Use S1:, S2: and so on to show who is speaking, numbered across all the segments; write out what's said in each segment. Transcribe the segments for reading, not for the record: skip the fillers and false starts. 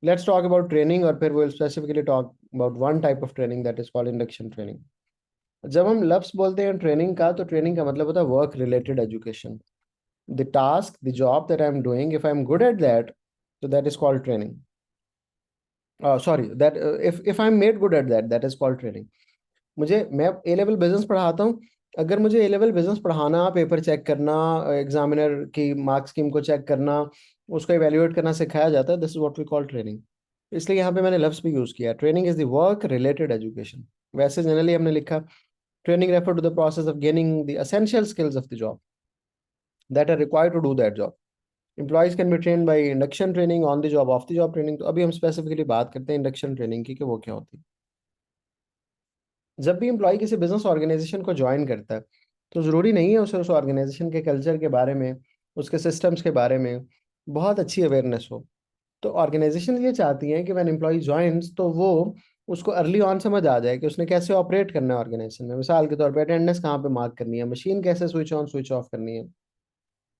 S1: Let's talk about training, और फिर will specifically talk about one type of training that is called induction training. जब हम लफ्ज बोलते हैं ट्रेनिंग का, तो ट्रेनिंग का मतलब होता है work related education. The task, the job that I am doing, if I am good at that, तो that is called training. Sorry, that if I am made good at that, that is called training. मैं A level business पढ़ाता हूँ। अगर मुझे A level business पढ़ाना, paper check करना, examiner की marks scheme को चेक करना, उसको इवेल्युएट करना सिखाया जाता है, this is what we call training. इसलिए यहाँ पे मैंने लफ्ज भी यूज किया, training is the work related education. वैसे जनरली हमने लिखा training refer to the process of gaining the essential skills of the job that are required to do that job. Employees can be train by induction training, on the job, off the job training. तो अभी हम specifically बात करते हैं induction training की कि वो क्या होती है। जब भी एम्प्लॉय किसी बिजनेस ऑर्गेनाइजेशन को ज्वाइन करता है, तो ज़रूरी नहीं है उसे उस ऑर्गेनाइजेशन के कल्चर के बारे में, उसके सिस्टम्स के बारे में बहुत अच्छी अवेयरनेस हो। तो ऑर्गेनाइजेशन ये चाहती हैं कि व्हेन एम्प्लॉय ज्वाइंस, तो वो उसको अर्ली ऑन समझ आ जाए कि उसने कैसे ऑपरेट करना है ऑर्गेनाइजेशन में। मिसाल के तौर पर अटेंडेंस कहाँ पे मार्क करनी है, मशीन कैसे स्विच ऑन स्विच ऑफ करनी है,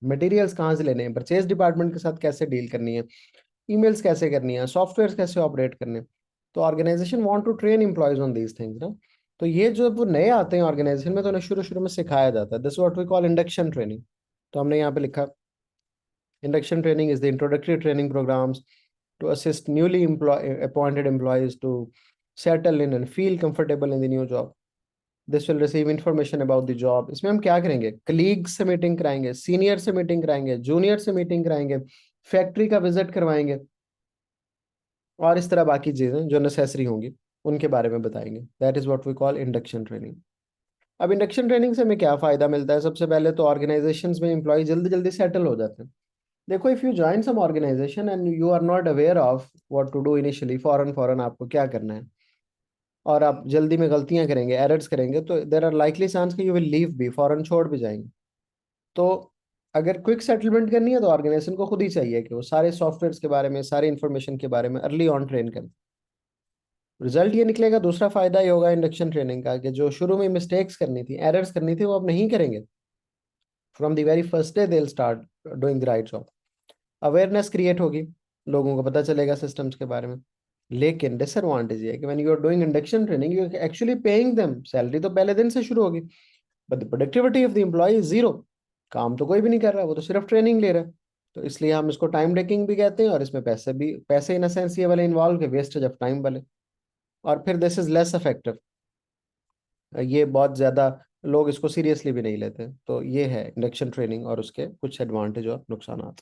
S1: मटेरियल्स कहाँ से लेने हैं, परचेज डिपार्टमेंट के साथ कैसे डील करनी है, ईमेल्स कैसे करनी है, सॉफ्टवेयर कैसे ऑपरेट करने हैं। तो organisation want to train employees on these things ना। तो ये जो वो नए आते हैं ऑर्गेनाइजेशन में, तो उन्हें शुरू शुरू में सिखाया जाता है, this what we call induction training. तो हमने यहाँ पे लिखा induction training is the introductory training programmes to assist newly appointed employees to settle in and feel comfortable in the new job. This will receive information about the job. इसमें हम क्या करेंगे, colleague से मीटिंग कराएंगे, senior से meeting कराएंगे, junior से meeting कराएंगे, फैक्ट्री का विजिट करवाएंगे, और इस तरह बाकी चीजें जो नेसेसरी होंगी उनके बारे में बताएंगे। That is what we call induction training. अब इंडक्शन ट्रेनिंग से हमें क्या फायदा मिलता है? सबसे पहले तो ऑर्गेनाइजेशंस में एम्प्लॉय जल्दी जल्दी सेटल हो जाते हैं। देखो, if you join some organisation and you are not aware of what to do initially, फौरन फौरन आपको क्या करना है, और आप जल्दी में गलतियां करेंगे, एरर्स करेंगे, तो देर आर लाइकली चांस कि यू विल लीव भी, फौरन छोड़ भी जाएंगे। तो अगर क्विक सेटलमेंट करनी है, तो ऑर्गेनाइजेशन को खुद ही चाहिए कि वो सारे सॉफ्टवेयर के बारे में, सारी इन्फॉर्मेशन के बारे में अर्ली ऑन ट्रेन करें। रिजल्ट ये निकलेगा, दूसरा फायदा ये होगा इंडक्शन ट्रेनिंग का, कि जो शुरू में मिस्टेक्स करनी थी, एरर्स करनी थी, वो अब नहीं करेंगे। From the very first day they will start doing the right job. Awareness create होगी, लोगों को पता चलेगा सिस्टम्स के बारे में। लेकिन डिसएडवांटेज ये है कि when you are doing induction training, you actually paying them, salary तो पहले दिन से शुरू होगी, but the productivity of the employee is zero. काम तो कोई भी नहीं कर रहा, वो तो सिर्फ ट्रेनिंग ले रहा है। तो इसलिए हम इसको टाइम टेकिंग भी कहते हैं, और इसमें पैसे इन सेंस ये वाले इन्वॉल्व के वेस्टेज ऑफ टाइम वाले। और फिर दिस इज लेस इफेक्टिव, ये बहुत ज्यादा लोग इसको सीरियसली भी नहीं लेते। तो ये है इंडक्शन ट्रेनिंग और उसके कुछ एडवांटेज और नुकसान।